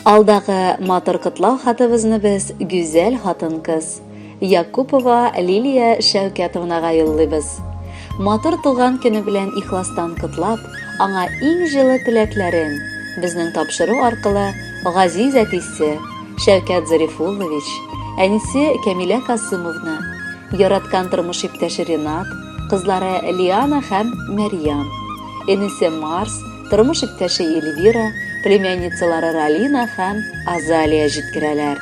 Алдагы матур котлау хатыбызны без гүзәл хатын-кыз Якупова Лилия Шәүкәтовнага юллыйбыз. Матур туган көне белән ихластан котлап, аңа иң җылы теләкләрен безнең тапшыру аркылы газиз әтисе Шәүкәт Зарифуллович, әнисе Камилә Касымовна, яраткан тормыш иптәше Ринат, кызлары Лиана һәм Мәрьям, энесе Марс, тормыш иптәше Эльвира, племянницалары Ралина һәм Азалия җиткерәләр.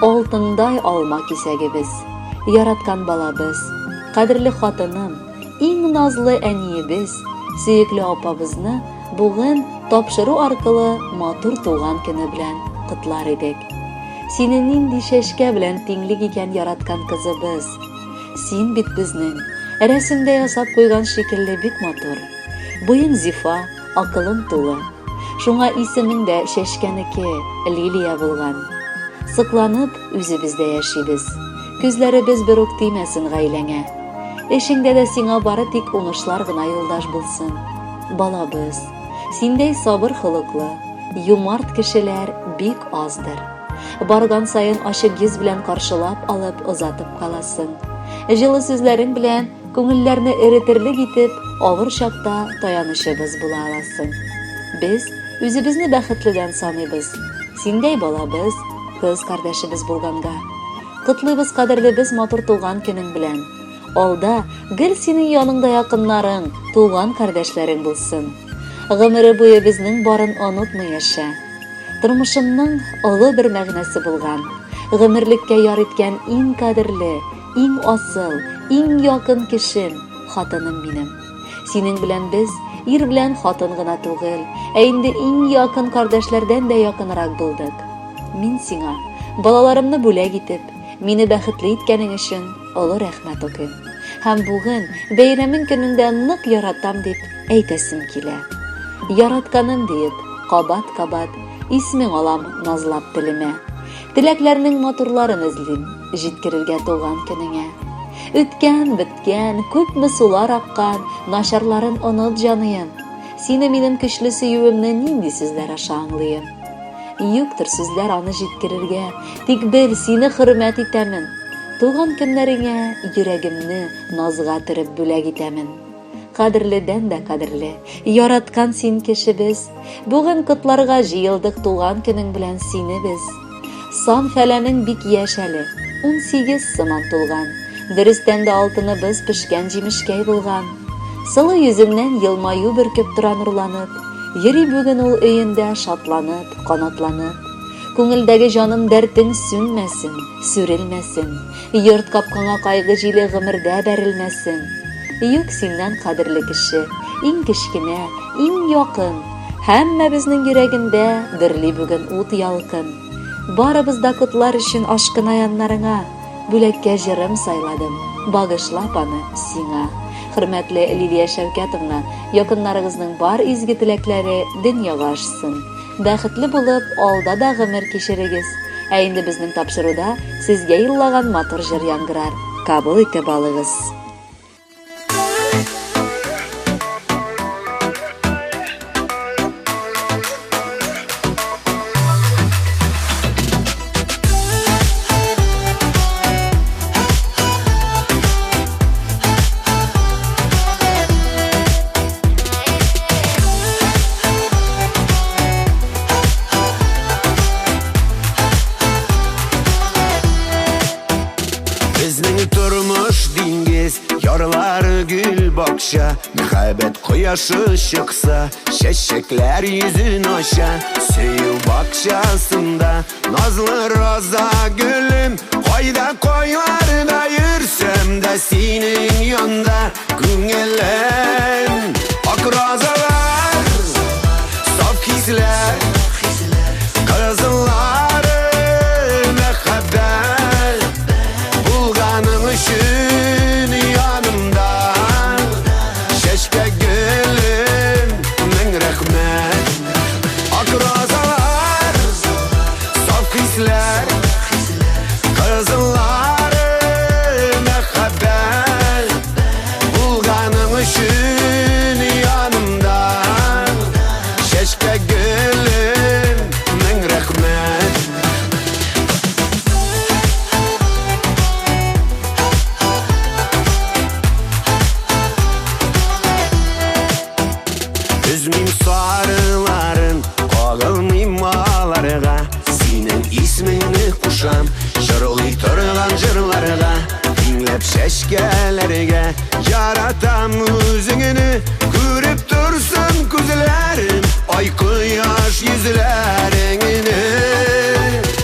Алтындай алма кисәгебез, яраткан балабыз, кадерле хатыным, иң назлы әниебез, сөекле апабызны бүген тапшыру аркылы матур туган көне белән котлар идек. Сине нинди шәшкә белән тиңлек икән яраткан кызыбыз. Син бит безнең рәсемдә ясап куйган шикелле бик матур. Буең зифа, акылың тулы. Шуңа исемең дә шәшкәнеке Лилия булган. Сыкланып үзебездә яшибез. Күзләребез бер үк тимәсен гаиләңә. Эшеңдә дә сиңа бары тик уңышлар гына юлдаш булсын. Балабыз, синдәй сабыр холыклы, юмарт кешеләр бик аздыр. Барган сайын ачык йөз белән каршылап алып озатып каласың. Җылы сүзләрең белән күңелләрне эретерлек итеп, авыр чакта таянычыбыз була аласың. Без үзебезне бәхетледән саныйбыз. Синдәй балабыз, кыз кардәшебез булганга. Котлыйбыз кадерлебез матур туган көнең белән. Алда гел синең яныңда якыннарың, туган кардәшләрең булсын. Гомере буе безнең барын онытмый яшә. Тормышымның олы бер мәгънәсе булган. Гомерлеккә яр иткән иң кадерле, иң асыл, иң якын кешем, хатыным минем. Синең белән без ир белән хатын гына түгел, инде иң якын кардәшләрдән дә якынрак булдык. Мин сиңа, балаларымны бүләк итеп, мине бәхетле иткәнең өчен олы рәхмәт укыйм. Һәм бүген бәйрәмең көнендә нык яратам дип әйтәсем килә. Яратканым диеп, кабат-кабат исмең алам назлап телемә. Теләкләрнең матурларын эзлим, җиткерергә туган көнеңә. Үткән, биткән, күпме сулар аккан, начарларын оныт җаныем. Сине минем көчле сөюемне нинди сүзләр аша аңлыйм. Юктыр сүзләр аны җиткерергә, тик бел, сине хөрмәт итәмен. Туган көннәреңә йөрәгемне назга төреп бүләк итәмен. Кадерледән дә кадерле, яраткан син кешебез, бүген котларга җыелдык туган көнең белән сине без. Сан фәләнең бик яшь әле, 18 сыман тулган. Дөрестән дә алтыныбыз пешкән җимешкәй булган. Сылы йөзеңнән елмаю бөркеп тора нурланып, йөри бүген ул өендә шатланып, канатланып. Күңелдәге җаным дәртең сүнмәсен, сүрелмәсен, йорт капкаңа кайгы җиле гомердә бәрелмәсен. Юк синнән кадерле кеше, иң кечкенә, иң якын, һәммәбезнең йөрәгендә дөрли бүген ут ялкын. Барыбыз да котлар өчен ашкына яннарыңа, бүләккә җырым сайладым, багышлап аны сиңа. Хөрмәтле Лилия Шәүкәтовна, якыннарыгызның бар изге теләкләре дөньяга ашсын. Бәхетле булып, алда да гомер кичерегез. Инде безнең тапшыруда сезгә йыллаган матур җыр яңгырар. Кабул итеп алыгыз. Мәхәббәт кояшы чыкса, чәчәкләр йөзен ача. Сөю бакчасында назлы роза гөлем, кайда койларда йөрсәм дә синең янда. Күңелем ак розалар, саф хисләр, кызыллары мәхәббәт булганың өчен янымда. Чәчкә гөлем, мең рәхмәт. Ак розалар, саф хисләр, кызыллары мәхәббәт булганың өчен янымда. Üzmeyim sarıların, kağılmayım ağlarıga. Senin ismini kuşam, jırılый turgan jırlarga. Dinlep şeşkelerge, yaratam özüngünü. Görüp dursun күзләрім, ay koyaş yüzleringini.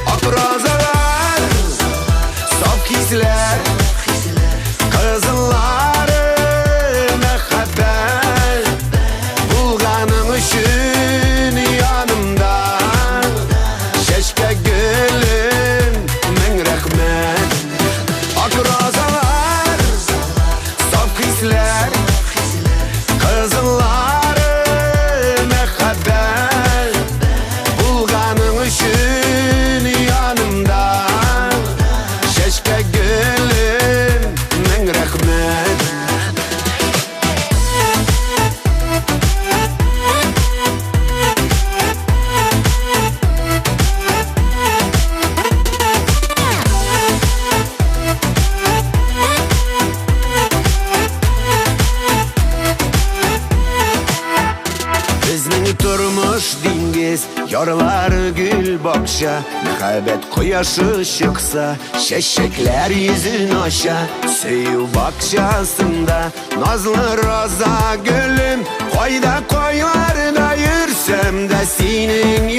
Ak rozalar, saf hisler, kızılları mehabbet. Bulgaның üçün yanımda, şeşke gülüm, min rahmet. Ak rozalar, saf hisler, kızılları mehabbet. Bulgaның üçün yanımda, şeşke gülüm, min rahmet. Bizning turmush dengiz, yorlar gül bakşa. Muhabbet quyoshi chiqsa, shashaklar yuzin osha. Söyu bakşasında, nazlı roza gülüm. Qo'yda qo'ylarda yursam da sening